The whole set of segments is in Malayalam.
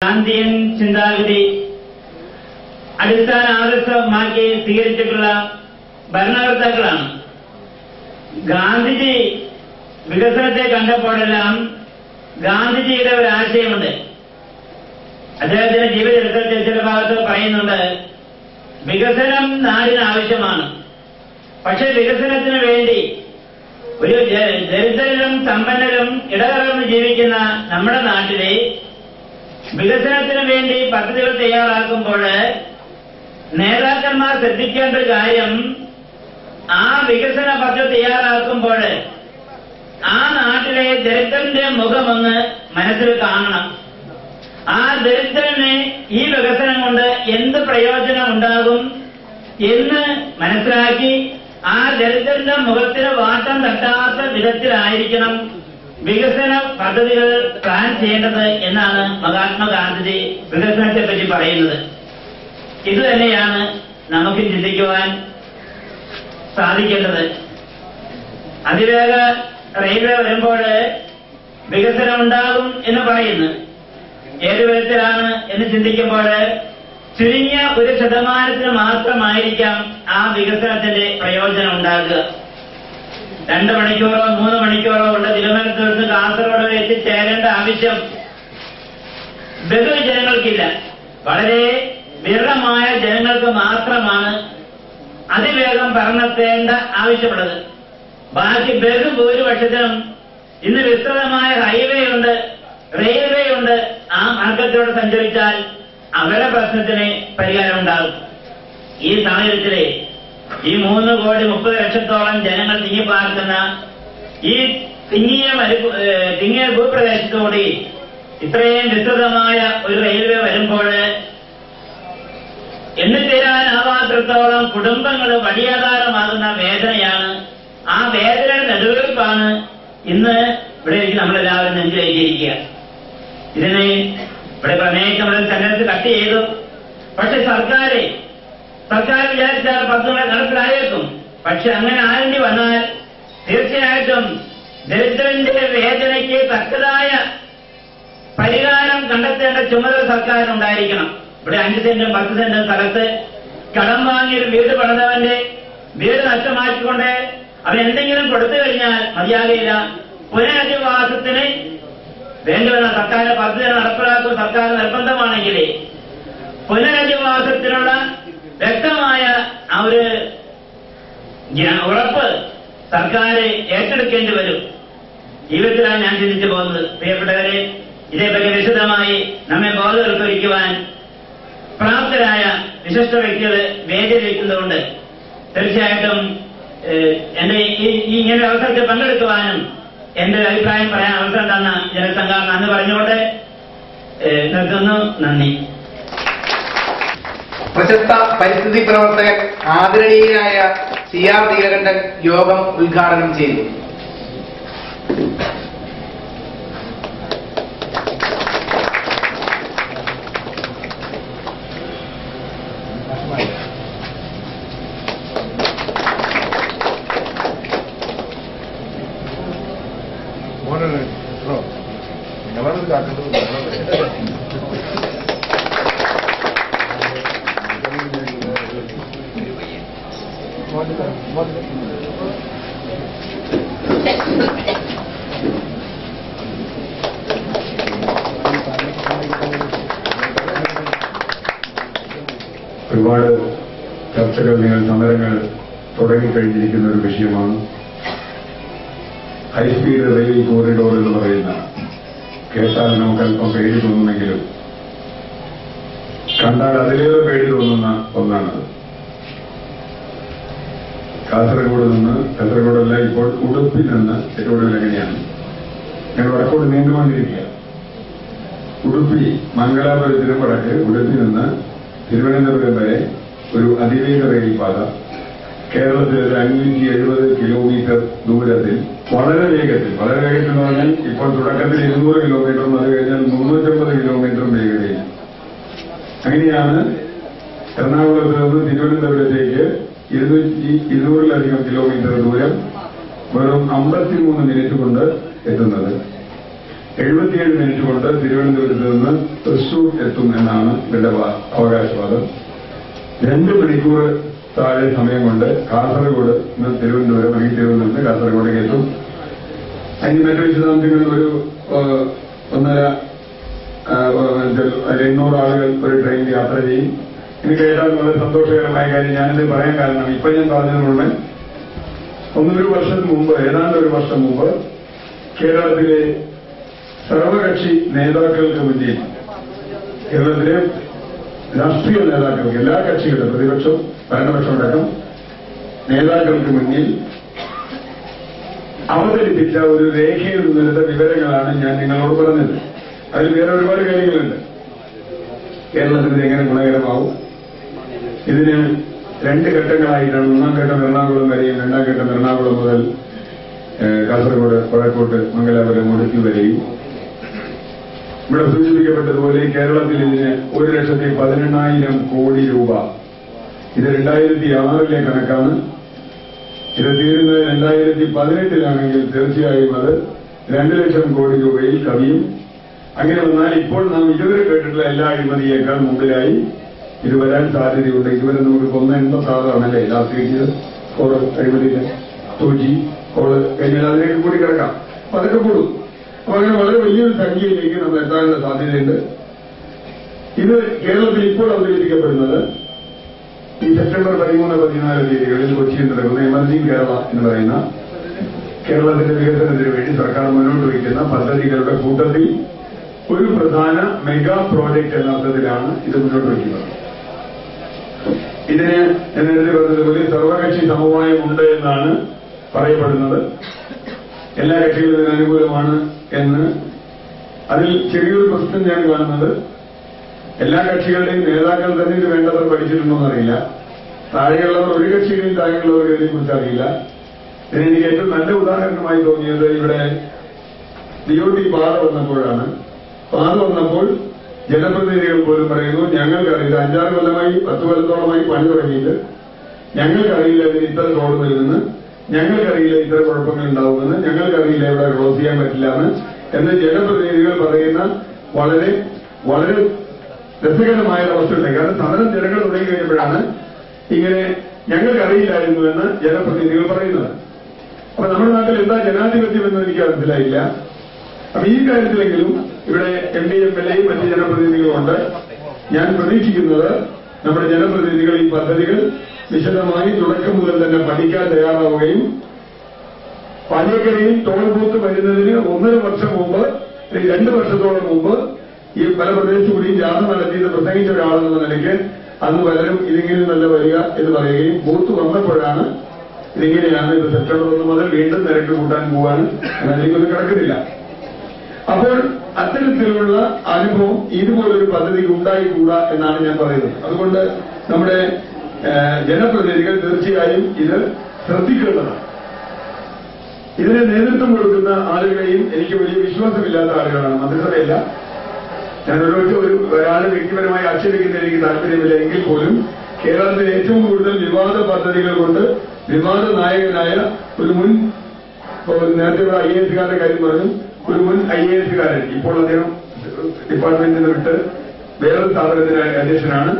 ഗാന്ധിയൻ ചിന്താഗതി അടിസ്ഥാന ആദർശമാക്കി സ്വീകരിച്ചിട്ടുള്ള ഭരണകർത്താക്കളാണ്. ഗാന്ധിജി വികസനത്തെ കണ്ടപ്പോഴെല്ലാം ഗാന്ധിജിയുടെ ഒരു ആശയമുണ്ട്. അദ്ദേഹത്തിന്റെ ജീവചരിത്രത്തിൽ ചില ഭാഗത്ത് പറയുന്നുണ്ട്, വികസനം നാടിന് ആവശ്യമാണ്. പക്ഷെ വികസനത്തിന് വേണ്ടി ഒരു ദരിദ്രരും സമ്പന്നരും ഇടകലർന്ന് ജീവിക്കുന്ന നമ്മുടെ നാട്ടിലെ വികസനത്തിന് വേണ്ടി പദ്ധതികൾ തയ്യാറാക്കുമ്പോൾ നേതാക്കന്മാർ ശ്രദ്ധിക്കേണ്ട ഒരു കാര്യം, ആ വികസന പദ്ധതി തയ്യാറാക്കുമ്പോൾ ആ നാട്ടിലെ ദരിദ്രന്റെ മുഖമൊന്ന് മനസ്സിൽ കാണണം. ആ ദരിദ്രന് ഈ വികസനം കൊണ്ട് എന്ത് പ്രയോജനം ഉണ്ടാകും എന്ന് മനസ്സിലാക്കി ആ ദരിദ്രന്റെ മുഖത്തിന് വാട്ടം തട്ടാത്ത വിധത്തിലായിരിക്കണം വികസന പദ്ധതികൾ പ്ലാൻ ചെയ്യേണ്ടത് എന്നാണ് മഹാത്മാഗാന്ധിജി വികസനത്തെ പറ്റി പറയുന്നത്. ഇത് തന്നെയാണ് നമുക്ക് ചിന്തിക്കുവാൻ സാധിക്കേണ്ടത്. അതിവേഗ റെയിൽവേ വരുമ്പോൾ വികസനം ഉണ്ടാകും എന്ന് പറയുന്നു. ഏതു വിധത്തിലാണ് എന്ന് ചിന്തിക്കുമ്പോൾ ചുരുങ്ങിയ 1% മാത്രമായിരിക്കാം ആ വികസനത്തിന്റെ പ്രയോജനം ഉണ്ടാകുക. 2 മണിക്കൂറോ 3 മണിക്കൂറോ കൊണ്ട് തിരുവനന്തപുരത്ത് നിന്ന് കാസർഗോഡ് വരെ എത്തിച്ചേരേണ്ട ആവശ്യം ബഹുജനങ്ങൾക്കില്ല. വളരെ വിരളമായ ജനങ്ങൾക്ക് മാത്രമാണ് അതിവേഗം പറഞ്ഞെത്തേണ്ട ആവശ്യമുള്ളത്. ബാക്കി ബഹുഭൂരിപക്ഷത്തിനും ഇന്ന് വിസ്തൃതമായ ഹൈവേ ഉണ്ട്, റെയിൽവേ ഉണ്ട്. ആ മാർഗത്തിലൂടെ സഞ്ചരിച്ചാൽ അവരുടെ പ്രശ്നത്തിന് പരിഹാരം ഉണ്ടാകും. ഈ സാഹചര്യത്തില് ഈ 3,30,00,000 ജനങ്ങൾ തിങ്ങിപ്പാർക്കുന്ന ഈ തിങ്ങിയ ഭൂപ്രദേശത്തോടെ ഇത്രയും വിസ്തൃതമായ ഒരു റെയിൽവേ വരുമ്പോൾ എണ്ണിത്തീരാനാവാത്രത്തോളം കുടുംബങ്ങൾ വഴിയാധാരമാകുന്ന വേദനയാണ്. ആ വേദനയുടെ നെടുവീർപ്പാണ് ഇന്ന് ഇവിടെ നമ്മളെല്ലാവരും നെഞ്ചിലേക്കിയിരിക്കുക. ഇതിനെ ഇവിടെ പ്രമേയം നമ്മുടെ തെരഞ്ഞെടുപ്പ് കട്ട് ചെയ്തു. പക്ഷെ സർക്കാർ വിചാരിച്ചാൽ പദ്ധതികളെ നടപ്പിലായേക്കും. പക്ഷെ അങ്ങനെ ആരേണ്ടി വന്നാൽ തീർച്ചയായിട്ടും ദരിദ്രന്റെ വേദനയ്ക്ക് തക്കതായ പരിഹാരം കണ്ടെത്തേണ്ട ചുമതല സർക്കാരിനുണ്ടായിരിക്കണം. ഇവിടെ 5 സെന്റും 10 സെന്റും സ്ഥലത്ത് കടം വാങ്ങിയൊരു വീട് പണിതവന്റെ വീട് നഷ്ടമാക്കിക്കൊണ്ട് അവനെന്തെങ്കിലും കൊടുത്തു കഴിഞ്ഞാൽ മതിയാകില്ല. പുനരധിവാസത്തിന് വേണ്ടിവന്ന സർക്കാർ പദ്ധതി നടപ്പിലാക്കും. സർക്കാർ നിർബന്ധമാണെങ്കിൽ പുനരധിവാസത്തിനുള്ള വ്യക്തമായ ആ ഒരു ഉറപ്പ് സർക്കാർ ഏറ്റെടുക്കേണ്ടി വരും. ജീവിതത്തിലാണ് ഞാൻ ചിന്തിച്ചു പോകുന്നത്. പ്രിയപ്പെട്ടവരെ, ഇതേപ്പറ്റി വിശദമായി നമ്മെ ബോധവൽക്കരിക്കുവാൻ പ്രാപ്തരായ വിശിഷ്ട വ്യക്തികൾ വേദിയിലിരിക്കുന്നതുകൊണ്ട് തീർച്ചയായിട്ടും എന്റെ ഇങ്ങനെ അവസരത്തിൽ പങ്കെടുക്കുവാനും എന്റെ അഭിപ്രായം പറയാൻ അവസരം തന്ന ജനസംഘം നന്ദി പറഞ്ഞുകൊണ്ട് നിർത്തുന്നു. നന്ദി. പ്രശസ്ത പരിസ്ഥിതി പ്രവർത്തകൻ ആദരണീയനായ CR നീലകണ്ഠൻ യോഗം ഉദ്ഘാടനം ചെയ്തു. ഒരുപാട് ചർച്ചകൾ, സമരങ്ങൾ തുടങ്ങിക്കഴിഞ്ഞിരിക്കുന്ന ഒരു വിഷയമാണ് ഹൈസ്പീഡ് റെയിൽ കോറിഡോർ എന്ന് പറയുന്ന. കേട്ടാൽ നമുക്ക് അല്പം പേടി തോന്നുമെങ്കിലും കണ്ടാൽ അതിലേറെ പേടി തോന്നുന്ന ഒന്നാണത്. കാസർഗോഡല്ല, ഇപ്പോൾ ഉടുപ്പിൽ നിന്ന് ഏറ്റവും എങ്ങനെയാണ് ഞങ്ങൾ വടക്കോട് നീണ്ടുകൊണ്ടിരിക്കുക. ഉടുപ്പി മംഗലാപുരത്തിനും വടക്ക് ഉടുപ്പിൽ നിന്ന് തിരുവനന്തപുരം വരെ ഒരു അതിവേഗ റെയിൽ പാത കേരളത്തിൽ 570 കിലോമീറ്റർ ദൂരത്തിൽ വളരെ വേഗത്തിൽ എന്ന് പറഞ്ഞാൽ ഇപ്പോൾ തുടക്കത്തിൽ 200 കിലോമീറ്ററും അത് കഴിഞ്ഞാൽ 350 കിലോമീറ്ററും വേഗതയിൽ. അങ്ങനെയാണ് എറണാകുളത്ത് നിന്ന് തിരുവനന്തപുരത്തേക്ക് 200-ലധികം കിലോമീറ്റർ ദൂരം വെറും 53 മിനിറ്റ് കൊണ്ട് എത്തുന്നത്. 77 മിനിറ്റ് കൊണ്ട് തിരുവനന്തപുരത്ത് നിന്ന് തൃശൂർ എത്തും എന്നാണ് ഇവരുടെ അവകാശവാദം. 2 മണിക്കൂർ താഴെ സമയം കൊണ്ട് കാസർഗോഡ് നിന്ന് തിരുവനന്തപുരം അല്ലെങ്കിൽ തിരുവനന്തപുരത്ത് കാസർഗോഡേക്ക് എത്തും. അതിന് മറ്റു വിശദാംശങ്ങൾ ഒരു 800 ആളുകൾ ഒരു ട്രെയിനിൽ യാത്ര ചെയ്യും. എനിക്ക് കേട്ടാൽ വളരെ സന്തോഷകരമായ കാര്യം. ഞാനിത് പറയാൻ കാരണം ഇപ്പൊ ഞാൻ പറഞ്ഞതുകൊണ്ട് ഏതാണ്ട് ഒരു വർഷം മുമ്പ് കേരളത്തിലെ സർവകക്ഷി നേതാക്കൾക്ക് മുന്നിൽ, കേരളത്തിലെ രാഷ്ട്രീയ നേതാക്കൾക്ക്, എല്ലാ കക്ഷികളും പ്രതിപക്ഷം ഭരണപക്ഷം അടക്കം നേതാക്കൾക്ക് മുന്നിൽ അവതരിപ്പിച്ച ഒരു രേഖയിൽ നിന്നെടുത്ത വിവരങ്ങളാണ് ഞാൻ നിങ്ങളോട് പറഞ്ഞത്. അതിൽ വേറെ ഒരുപാട് കാര്യങ്ങളുണ്ട്. കേരളത്തിന് എങ്ങനെ ഗുണകരമാവും, ഇതിന് 2 ഘട്ടങ്ങളായിട്ടാണ്. 1-ാം ഘട്ടം എറണാകുളം വരെയും 2-ാം ഘട്ടം എറണാകുളം മുതൽ കാസർഗോഡ്, കോഴിക്കോട്, മംഗലാപുരം, ഉടുപ്പി വരെയും. ഇവിടെ സൂചിപ്പിക്കപ്പെട്ടതുപോലെ കേരളത്തിൽ ഇതിന് 1,18,000 കോടി രൂപ. ഇത് 2006 കണക്കാണ്. ഇത് തീരുന്നത് 2018 തീർച്ചയായും അത് 2 ലക്ഷം കോടി രൂപയിൽ കവിയും. അങ്ങനെ വന്നാൽ ഇപ്പോൾ നാം ഇതുവരെ കേട്ടിട്ടുള്ള എല്ലാ അഴിമതിയേക്കാൾ മുമ്പിലായി ഇത് വരാൻ സാധ്യതയുണ്ട്. ഇതുവരെ നമുക്ക് 186 ലാസ്റ്റ് കിട്ടിയത് കോള് അഴിമതിയില്ല. 2G കോള് കഴിഞ്ഞാൽ അതിലേക്ക് കൂടി കിടക്കാം. അപ്പൊ അതൊക്കെ കൂടും. അപ്പൊ അങ്ങനെ വളരെ വലിയൊരു സംഖ്യയിലേക്ക് നമ്മൾ എത്താനുള്ള സാധ്യതയുണ്ട്. ഇത് കേരളത്തിൽ ഇപ്പോൾ അവതരിപ്പിക്കപ്പെടുന്നത് ഈ സെപ്റ്റംബർ 13-14 തീയതികളിൽ കൊച്ചിയിൽ നടക്കുന്ന എമർജിംഗ് കേരള എന്ന് പറയുന്ന കേരളത്തിന്റെ വികസനത്തിന് വേണ്ടി സർക്കാർ മുന്നോട്ട് വയ്ക്കുന്ന പദ്ധതികളുടെ കൂട്ടത്തിൽ ഒരു പ്രധാന മെഗാ പ്രോജക്ട് എന്ന അർത്ഥത്തിലാണ് ഇത് മുന്നോട്ട് വയ്ക്കുന്നത്. ഇതിന് നേരത്തെ പറഞ്ഞതുപോലെ സർവകക്ഷി സമവായം ഉണ്ട് എന്നാണ് പറയപ്പെടുന്നത്. എല്ലാ കക്ഷികളും ഇതിന് അനുകൂലമാണ് എന്ന്. അതിൽ ചെറിയൊരു പ്രശ്നം ഞാൻ കാണുന്നത്, എല്ലാ കക്ഷികളുടെയും നേതാക്കൾ തന്നെ ഇത് വേണ്ടത്ര പഠിച്ചിട്ടുണ്ടോയെന്നറിയില്ല. താഴെയുള്ളവർ ഒരു കക്ഷിയുടെയും താഴെയുള്ളവർ ഇതിനെക്കുറിച്ച് അറിയില്ല. ഇതിനെനിക്ക് ഏറ്റവും നല്ല ഉദാഹരണമായി തോന്നിയത് ഇവിടെ DOT പാത വന്നപ്പോഴാണ്. പാത വന്നപ്പോൾ ജനപ്രതിനിധികൾ പോലും പറയുന്നു, ഞങ്ങൾക്കറിയില്ല, 5-6 കൊല്ലമായി 10 കൊല്ലത്തോളമായി പണി തുടങ്ങിയിട്ട് ഞങ്ങൾക്കറിയില്ല ഇതിന് ഇത്ര റോഡ് വരുമെന്ന്, ഞങ്ങൾക്കറിയില്ല ഇത്ര കുഴപ്പങ്ങൾ ഉണ്ടാവുമെന്ന്, ഞങ്ങൾക്കറിയില്ല ഇവിടെ ക്രോസ് ചെയ്യാൻ പറ്റില്ല എന്ന് ജനപ്രതിനിധികൾ പറയുന്ന വളരെ വളരെ രസകരമായ അവസ്ഥയുണ്ട്. കാരണം സമരം ജനങ്ങൾ തുടങ്ങി കഴിഞ്ഞപ്പോഴാണ് ഇങ്ങനെ ഞങ്ങൾക്കറിയില്ലായിരുന്നു എന്ന് ജനപ്രതിനിധികൾ പറയുന്നത്. അപ്പൊ നമ്മുടെ നാട്ടിൽ എന്താ ജനാധിപത്യം എന്ന് എനിക്ക് മനസ്സിലായില്ല. അപ്പൊ ഈ കാര്യത്തിലെങ്കിലും ഇവിടെ MD, MLA മറ്റ് ജനപ്രതിനിധികളുണ്ട്. ഞാൻ പ്രതീക്ഷിക്കുന്നത് നമ്മുടെ ജനപ്രതിനിധികൾ ഈ പദ്ധതികൾ വിശദമായി തുടക്കം മുതൽ തന്നെ പഠിക്കാൻ തയ്യാറാവുകയും പാലക്കരയിൽ ടോൾ ബൂത്ത് വരുന്നതിന് 1.5 വർഷം മുമ്പ്, 2 വർഷത്തോളം മുമ്പ് ഈ പല പ്രദേശത്തു കൂടിയും ജാഥ നടത്തിയത് പ്രസംഗിച്ച ഒരാളെന്ന നിലയ്ക്ക് അന്ന് പലരും ഇതിങ്ങനെ നല്ല വരിക എന്ന് പറയുകയും ബൂത്ത് വന്നപ്പോഴാണ് ഇതിങ്ങനെയാണ്, ഇത് സെപ്റ്റംബർ 1 മുതൽ വീണ്ടും നിരക്ക് കൂട്ടാൻ പോവാണ് എന്നതിലേക്കൊന്നും കിടക്കുന്നില്ല. അപ്പോൾ അത്തരത്തിലുള്ള അനുഭവം ഇതുപോലൊരു പദ്ധതിക്ക് ഉണ്ടായിക്കൂടാ എന്നാണ് ഞാൻ പറയുന്നത്. അതുകൊണ്ട് നമ്മുടെ ജനപ്രതിനിധികൾ തീർച്ചയായും ഇത് ശ്രദ്ധിക്കേണ്ടതാണ്. ഇതിന് നേതൃത്വം കൊടുക്കുന്ന ആളുകളെയും എനിക്ക് വലിയ വിശ്വാസമില്ലാത്ത ആളുകളാണ്. മന്ത്രിസഭയല്ല, ഞാൻ ഒരാളെ വ്യക്തിപരമായി ആക്ഷേപിക്കുന്ന എനിക്ക് താല്പര്യമില്ല. എങ്കിൽ പോലും കേരളത്തിലെ ഏറ്റവും കൂടുതൽ വിവാദ പദ്ധതികൾ കൊണ്ട് വിവാദ നായകനായ ഒരു മുൻ, നേരത്തെ IAS കാര്യം പറഞ്ഞു, ഒരു മുൻ IAS ഇപ്പോൾ അദ്ദേഹം ഡിപ്പാർട്ട്മെന്റിൽ നിന്ന് വിട്ട് വേറൊരു സ്ഥാപനത്തിന് അധ്യക്ഷനാണ്.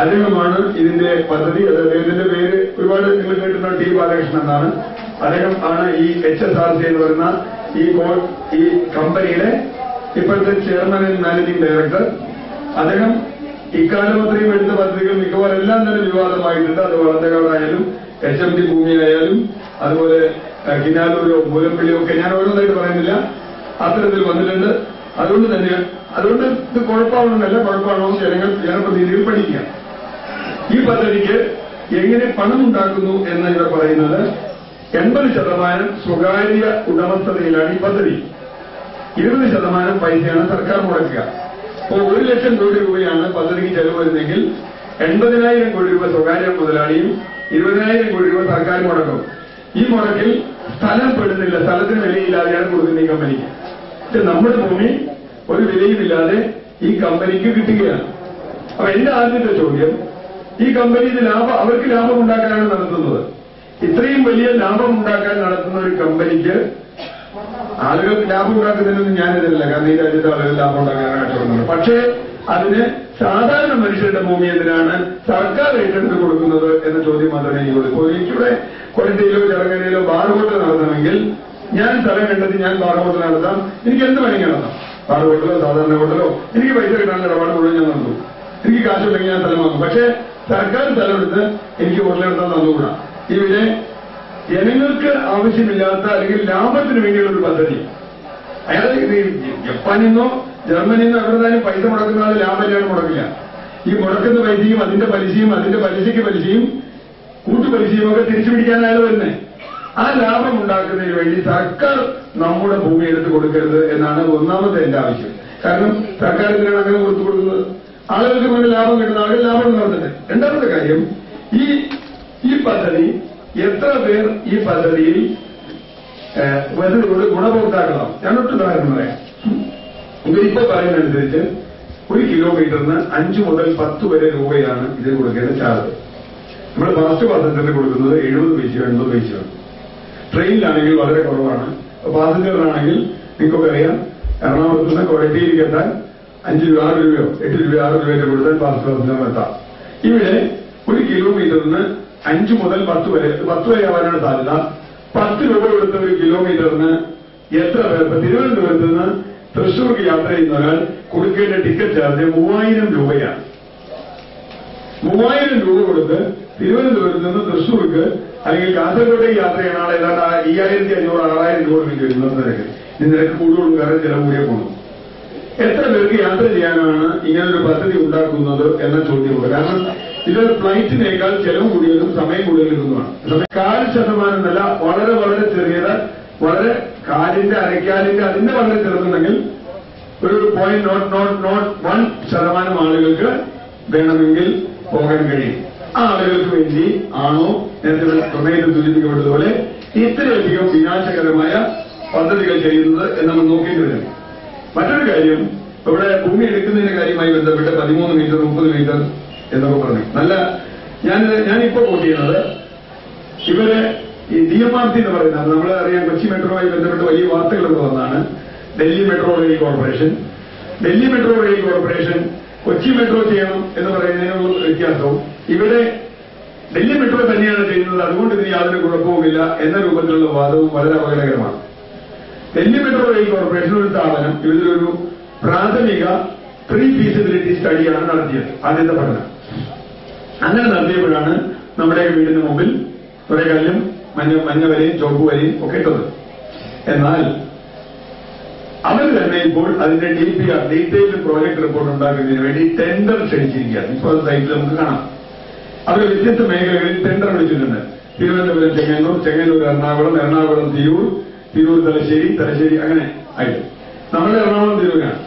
അദ്ദേഹമാണ് ഇതിന്റെ പദ്ധതി. അദ്ദേഹത്തിന്റെ പേര് ഒരുപാട് നിങ്ങൾ കേട്ടുന്ന T. ബാലകൃഷ്ണൻ എന്നാണ്. അദ്ദേഹം ആണ് ഈ HSRC എന്ന് പറയുന്ന ഈ കമ്പനിയുടെ ഇപ്പോഴത്തെ ചെയർമാൻ ആൻഡ് മാനേജിംഗ് ഡയറക്ടർ. അദ്ദേഹം ഇക്കാലം അത്രയും എടുത്ത പദ്ധതികൾ മിക്കവാറും എല്ലാം തന്നെ വിവാദമായിട്ടുണ്ട്. അത് വളർന്നകാടായാലും HMD ഭൂമിയായാലും അതുപോലെ കിനാലൂരോ മൂലപ്പള്ളിയോ ഒക്കെ ഞാൻ ഓരോന്നായിട്ട് പറയുന്നില്ല, അത്തരത്തിൽ വന്നിട്ടുണ്ട്. അതുകൊണ്ട് ഇത് കുഴപ്പമാണെന്നല്ല, കുഴപ്പമാണോ ജനപ്രതിനിധികൾ പഠിക്കുക. ഈ പദ്ധതിക്ക് എങ്ങനെ പണം ഉണ്ടാക്കുന്നു എന്ന് ഇവർ പറയുന്നത് 80% സ്വകാര്യ ഉടമസ്ഥതയിലാണ് ഈ പദ്ധതി. 20% പൈസയാണ് സർക്കാർ മുടക്കുക. അപ്പോൾ 1 ലക്ഷം കോടി രൂപയാണ് പദ്ധതിക്ക് ചെലവ് വരുന്നെങ്കിൽ 80,000 കോടി രൂപ സ്വകാര്യ മുതലാളിയും 20,000 കോടി രൂപ സർക്കാർ മുടക്കും. ഈ മുടക്കിൽ സ്ഥലം പെടുന്നില്ല, സ്ഥലത്തിന് വിലയില്ലാതെയാണ് കൊടുക്കുന്നത് ഈ കമ്പനിക്ക്. പക്ഷെ നമ്മുടെ ഭൂമി ഒരു വിലയുമില്ലാതെ ഈ കമ്പനിക്ക് കിട്ടുകയാണ്. അപ്പൊ എന്റെ ആദ്യത്തെ ചോദ്യം, ഈ കമ്പനി ഇത് അവർക്ക് ലാഭം ഉണ്ടാക്കാനാണ് നടത്തുന്നത്. ഇത്രയും വലിയ ലാഭം ഉണ്ടാക്കാൻ നടത്തുന്ന ഒരു കമ്പനിക്ക് ആളുകൾ ലാഭം ഉണ്ടാക്കുന്നതിനൊന്നും ഞാനിതല്ല, കാരണം ഈ രാജ്യത്തെ ആളുകൾ ലാഭം ഉണ്ടാക്കാനായിട്ട് തുടങ്ങുന്നത്. പക്ഷേ അതിന് സാധാരണ മനുഷ്യരുടെ ഭൂമി എന്തിനാണ് സർക്കാർ ഏറ്റെടുത്ത് കൊടുക്കുന്നത് എന്ന ചോദ്യം മാത്രമേ എനിക്കുള്ളൂ. ഇപ്പോൾ എനിക്കിവിടെ കൊരട്ടിയിലോ ചെറുങ്ങരയിലോ ബാർ ഹോട്ടൽ നടത്തണമെങ്കിൽ ഞാൻ സ്ഥലം കണ്ടെത്തി ഞാൻ ബാർ ഹോട്ടൽ നടത്താം. എനിക്ക് എന്ത് പണിക്ക് നടത്താം, ബാർ ഹോട്ടലോ സാധാരണ ഹോട്ടലോ. എനിക്ക് പൈസ കിട്ടാനുള്ള ഇടപാട് മുഴുവൻ ഞാൻ നടത്തും. എനിക്ക് കാശുണ്ടെങ്കിൽ ഞാൻ സ്ഥലം വാങ്ങും. പക്ഷേ സർക്കാർ സ്ഥലമെടുത്ത് എനിക്ക് ഹോട്ടൽ നടത്താൻ തന്നുകൂടാ. ഇവിടെ ജനങ്ങൾക്ക് ആവശ്യമില്ലാത്ത അല്ലെങ്കിൽ ലാഭത്തിന് വേണ്ടിയുള്ള ഒരു പദ്ധതി. അയാൾ ജപ്പാനിൽ നിന്നോ ജർമ്മനിയിൽ നിന്നോ എവിടെന്നാലും പൈസ മുടക്കുന്ന ആൾ ലാഭമില്ലാതെ മുടക്കില്ല. ഈ മുടക്കുന്ന പൈസയും അതിന്റെ പലിശയ്ക്ക് പലിശയും കൂട്ടുപലിശയും ഒക്കെ തിരിച്ചു പിടിക്കാൻ അയാൾ തന്നെ. ആ ലാഭം ഉണ്ടാക്കുന്നതിന് വേണ്ടി സർക്കാർ നമ്മുടെ ഭൂമി എടുത്ത് കൊടുക്കരുത് എന്നാണ് ഒന്നാമത്തെ എന്റെ ആവശ്യം. കാരണം സർക്കാരിനാണ് അങ്ങനെ കൊടുത്തു കൊടുക്കുന്നത്. ആളുകൾക്ക് മുന്നിൽ ലാഭം കിട്ടുന്ന ആളുകൾ ലാഭം നടത്തട്ടെ. രണ്ടാമത്തെ കാര്യം, ഈ പദ്ധതി എത്ര പേർ ഈ പദ്ധതിയിൽ ഗുണഭോക്താക്കളാവും? ഞാനൊട്ട് ഉദാഹരണം പറയാം. ഇവരിപ്പോ പറയുന്നതനുസരിച്ച് 1 കിലോമീറ്ററിന് 5 മുതൽ 10 വരെ രൂപയാണ് ഇതിന് കൊടുക്കേണ്ട ചാർജ്. നമ്മൾ ഫാസ്റ്റ് പാസഞ്ചറിന് കൊടുക്കുന്നത് 70 പൈസയോ 80 പൈസയാണ്. ട്രെയിനിലാണെങ്കിൽ വളരെ കുറവാണ്. പാസഞ്ചറിനാണെങ്കിൽ നിങ്ങൾക്കൊക്കെ അറിയാം, എറണാകുളത്ത് നിന്ന് കൊരട്ടിയിലേക്ക് എത്താൻ 5 രൂപ 6 രൂപയോ 8 രൂപ 6 രൂപയുടെ കൊടുത്താൽ ഫാസ്റ്റ് പാസഞ്ചറിന് എത്താം. ഇവിടെ 1 കിലോമീറ്ററിന് 5 മുതൽ 10 വരെ 10 വരെ ആവാനാണ് സാധ്യത. 10 രൂപ കൊടുത്ത 1 കിലോമീറ്ററിന് എത്ര പേർക്ക് തിരുവനന്തപുരത്ത് നിന്ന് തൃശ്ശൂർക്ക് യാത്ര ചെയ്യുന്ന ഒരാൾ കൊടുക്കേണ്ട ടിക്കറ്റ് ചാർജ് 3000 രൂപയാണ്. 3000 രൂപ കൊടുത്ത് തിരുവനന്തപുരത്ത് നിന്ന് തൃശ്ശൂർക്ക് അല്ലെങ്കിൽ കാസർഗോഡേക്ക് യാത്ര ചെയ്യുന്ന ആൾ ഏതാണ്ട് 5500 6000 രൂപ വേണ്ടി വരും. നിരക്ക് ഈ നിരക്ക് കൂടുതലും കാരണം ചിലവ് കൂടിയേ പോകും. എത്ര പേർക്ക് യാത്ര ചെയ്യാനാണ് ഇങ്ങനൊരു പദ്ധതി ഉണ്ടാക്കുന്നത് എന്ന ചോദ്യമുണ്ട്. കാരണം ഇത് ഫ്ലൈറ്റിനേക്കാൾ ചെലവ് കൂടിയതും സമയം കൂടുതലെടുക്കുന്നതാണ്. 4% എന്നല്ല, വളരെ വളരെ ചെറിയത്, വളരെ കാലിന്റെ അരക്കാലിന്റെ അതിന്റെ വളരെ ചെറുതുണ്ടെങ്കിൽ ഒരു 0.001% ആളുകൾക്ക് വേണമെങ്കിൽ പോകാൻ കഴിയും. ആ ആളുകൾക്ക് വേണ്ടി ആണോ നേരത്തെ പ്രമേയത്തിൽ സൂചിപ്പിക്കപ്പെട്ടതുപോലെ ഇത്രയധികം വിനാശകരമായ പദ്ധതികൾ ചെയ്യുന്നത് എന്ന് നമ്മൾ നോക്കേണ്ടി വരും. മറ്റൊരു കാര്യം, ഇവിടെ ഭൂമി എടുക്കുന്നതിന്റെ കാര്യമായി ബന്ധപ്പെട്ട് 13 മീറ്റർ 30 മീറ്റർ എന്നൊക്കെ പറഞ്ഞു. നല്ല ഞാനിപ്പോ കോട്ട് ചെയ്യുന്നത് ഇവര് ഈ DMRC എന്ന് പറയുന്നത് നമ്മൾ അറിയാം, കൊച്ചി മെട്രോയുമായി ബന്ധപ്പെട്ട് വലിയ വാർത്തകളൊക്കെ വന്നതാണ്. Delhi metro rail corporation Kochi metro ചെയ്യണം എന്ന് പറയുന്നതിനുള്ള വ്യത്യാസവും ഇവിടെ ഡൽഹി മെട്രോ തന്നെയാണ് ചെയ്യുന്നത്, അതുകൊണ്ട് ഇതിന് യാതൊരു കുഴപ്പവുമില്ല എന്ന രൂപത്തിലുള്ള വാദവും വളരെ അപകടകരമാണ്. ഡൽഹി മെട്രോ റെയിൽ കോർപ്പറേഷൻ ഒരു സ്ഥാപനം ഇതിലൊരു പ്രാഥമിക പ്രീ ഫീസിബിലിറ്റി സ്റ്റഡിയാണ് നടത്തിയത്, ആദ്യത്തെ പഠനം. അങ്ങനെ നടത്തിയപ്പോഴാണ് നമ്മുടെ വീടിന് മുമ്പിൽ കുറെ കാലം മഞ്ഞ വരെയും ചുവപ്പ് വരെയും ഒക്കെ ഇട്ടത്. എന്നാൽ അവർ തന്നെ ഇപ്പോൾ അതിന്റെ DPR ഡീറ്റെയിൽഡ് പ്രോജക്ട് റിപ്പോർട്ട് ഉണ്ടാക്കുന്നതിന് വേണ്ടി ടെൻഡർ ക്ഷണിച്ചിരിക്കുകയാണ്. ഇപ്പോൾ അത് സൈറ്റിൽ നമുക്ക് കാണാം. അവർ വ്യത്യസ്ത മേഖലകളിൽ ടെൻഡർ വിളിച്ചിട്ടുണ്ട്. തിരുവനന്തപുരം ചെങ്ങന്നൂർ എറണാകുളം തിരൂർ തലശ്ശേരി അങ്ങനെ ആയിട്ട്. നമ്മുടെ എറണാകുളം തിരൂരാണ്.